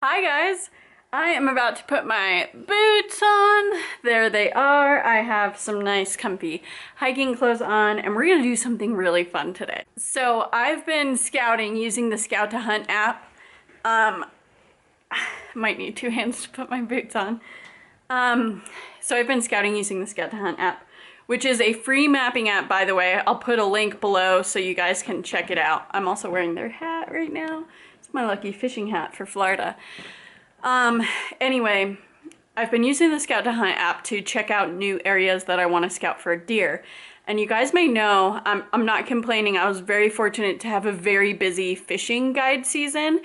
Hi guys! I am about to put my boots on. There they are. I have some nice comfy hiking clothes on and we're gonna do something really fun today. So I've been scouting using the Scout to Hunt app. Might need two hands to put my boots on. So I've been scouting using the Scout to Hunt app, which is a free mapping app, by the way. I'll put a link below so you guys can check it out. I'm also wearing their hat right now. It's my lucky fishing hat for Florida. Anyway, I've been using the Scout to Hunt app to check out new areas that I want to scout for deer. And you guys may know, I'm not complaining. I was very fortunate to have a very busy fishing guide season.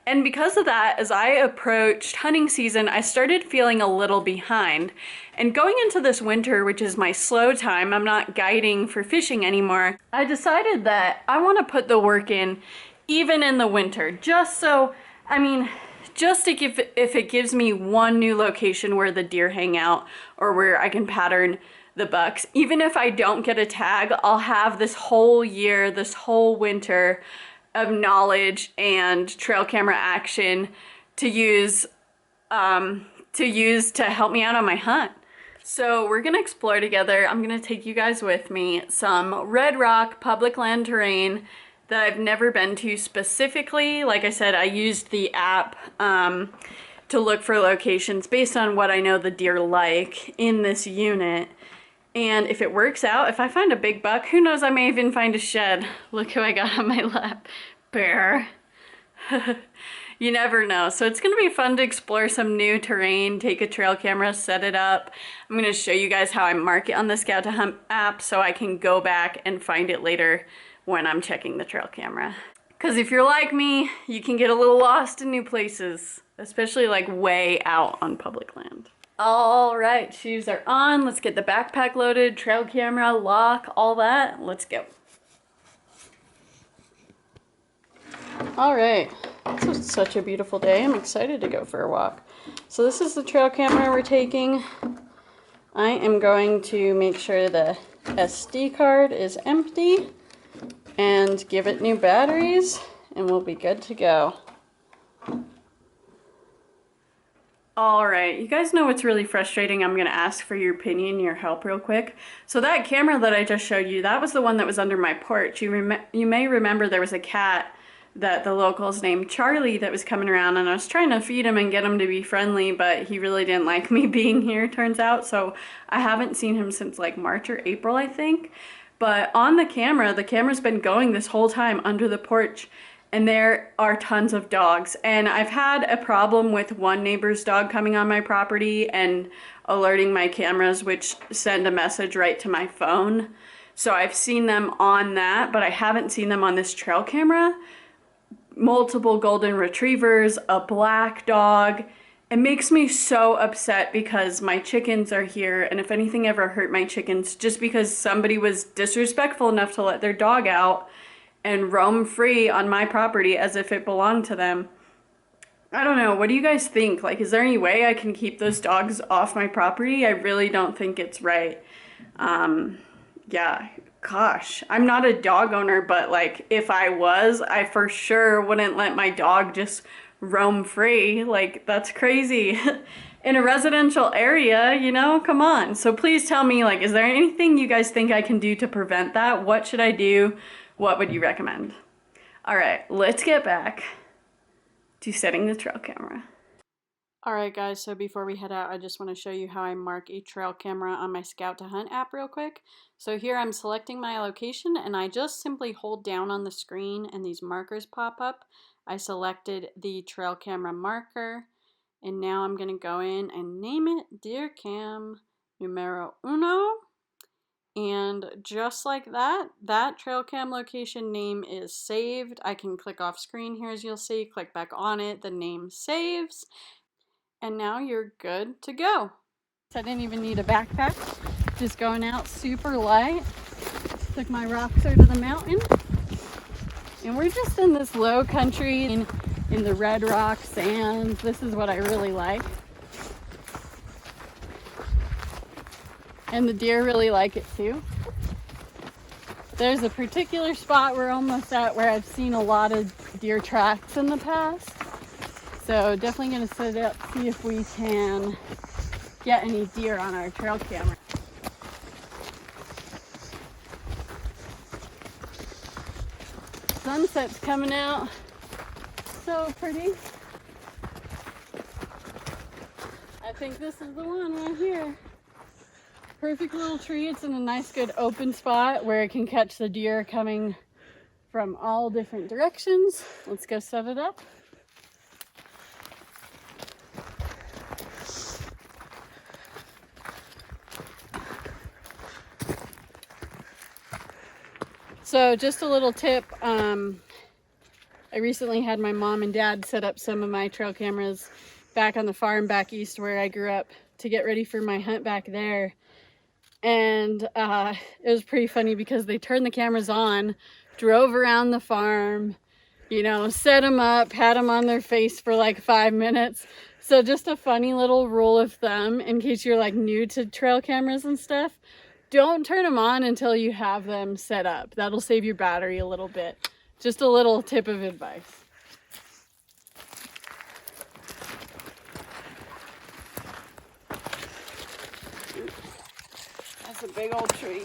And because of that, as I approached hunting season, I started feeling a little behind. And going into this winter, which is my slow time, I'm not guiding for fishing anymore, I decided that I want to put the work in even in the winter, just so, just to give, if it gives me one new location where the deer hang out or where I can pattern the bucks. Even if I don't get a tag, I'll have this whole year, this whole winter of knowledge and trail camera action to use to help me out on my hunt. So we're gonna explore together. I'm gonna take you guys with me. Some red rock public land terrain that I've never been to specifically. Like I said, I used the app to look for locations based on what I know the deer like in this unit. And if it works out, if I find a big buck, who knows, I may even find a shed. Look who I got on my lap. Bear. You never know. So it's gonna be fun to explore some new terrain, take a trail camera, set it up. I'm gonna show you guys how I mark it on the Scout to Hunt app so I can go back and find it later when I'm checking the trail camera. Because if you're like me, you can get a little lost in new places, especially like way out on public land. All right, shoes are on. Let's get the backpack loaded, trail camera, lock, all that. Let's go. All right, this is such a beautiful day. I'm excited to go for a walk. So this is the trail camera we're taking. I am going to make sure the SD card is empty and give it new batteries and we'll be good to go. All right, you guys know what's really frustrating? I'm gonna ask for your opinion, your help real quick. So that camera that I just showed you, that was the one that was under my porch. You may remember there was a cat that the locals named Charlie that was coming around, and I was trying to feed him and get him to be friendly, but he really didn't like me being here, turns out. So I haven't seen him since like March or April, I think. But on the camera's been going this whole time under the porch, and there are tons of dogs. And I've had a problem with one neighbor's dog coming on my property and alerting my cameras, which send a message right to my phone. So I've seen them on that, but I haven't seen them on this trail camera. Multiple golden retrievers, a black dog. It makes me so upset because my chickens are here, and if anything ever hurt my chickens, just because somebody was disrespectful enough to let their dog out and roam free on my property as if it belonged to them. I don't know, what do you guys think? Like, is there any way I can keep those dogs off my property? I really don't think it's right. Yeah, gosh, I'm not a dog owner, but like, if I was, I for sure wouldn't let my dog just roam free. Like, that's crazy. In a residential area, you know, come on. So please tell me, like, is there anything you guys think I can do to prevent that? What should I do? What would you recommend? All right, let's get back to setting the trail camera. All right, guys, so before we head out, I just want to show you how I mark a trail camera on my Scout to Hunt app real quick. So here I'm selecting my location, and I just simply hold down on the screen and these markers pop up. I selected the trail camera marker, and now I'm going to go in and name it Deer Cam Numero Uno. And just like that, that trail cam location name is saved. I can click off screen here, as you'll see, click back on it, the name saves, and now you're good to go. I didn't even need a backpack, just going out super light. Took my Roxer to the mountain, and we're just in this low country in the red rock sands. This is what I really like. And the deer really like it too. There's a particular spot we're almost at where I've seen a lot of deer tracks in the past. So definitely gonna set it up, see if we can get any deer on our trail camera. Sunset's coming out. So pretty. I think this is the one right here. Perfect little tree. It's in a nice good open spot where it can catch the deer coming from all different directions. Let's go set it up. So just a little tip, I recently had my mom and dad set up some of my trail cameras back on the farm back east where I grew up to get ready for my hunt back there. And it was pretty funny because they turned the cameras on, drove around the farm, you know, set them up, had them on their face for like 5 minutes. So just a funny little rule of thumb in case you're like new to trail cameras and stuff. Don't turn them on until you have them set up. That'll save your battery a little bit. Just a little tip of advice. That's a big old tree.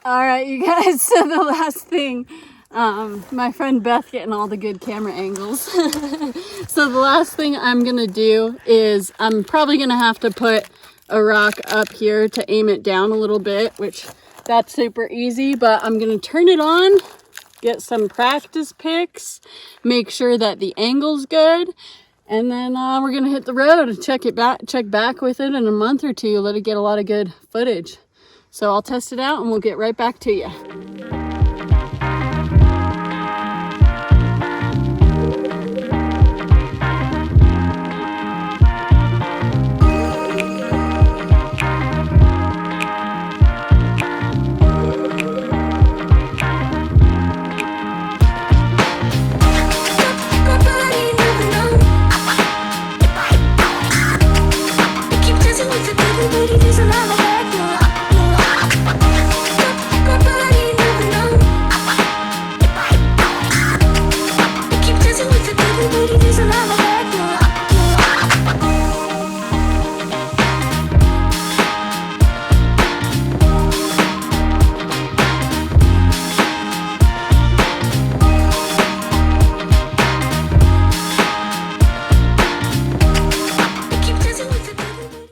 All right, you guys, so the last thing, my friend Beth getting all the good camera angles. So the last thing I'm gonna do is I'm probably gonna have to put a rock up here to aim it down a little bit, which that's super easy, but I'm gonna turn it on, get some practice pics, make sure that the angle's good, and then we're gonna hit the road and check back with it in a month or two, let it get a lot of good footage. So I'll test it out and we'll get right back to you.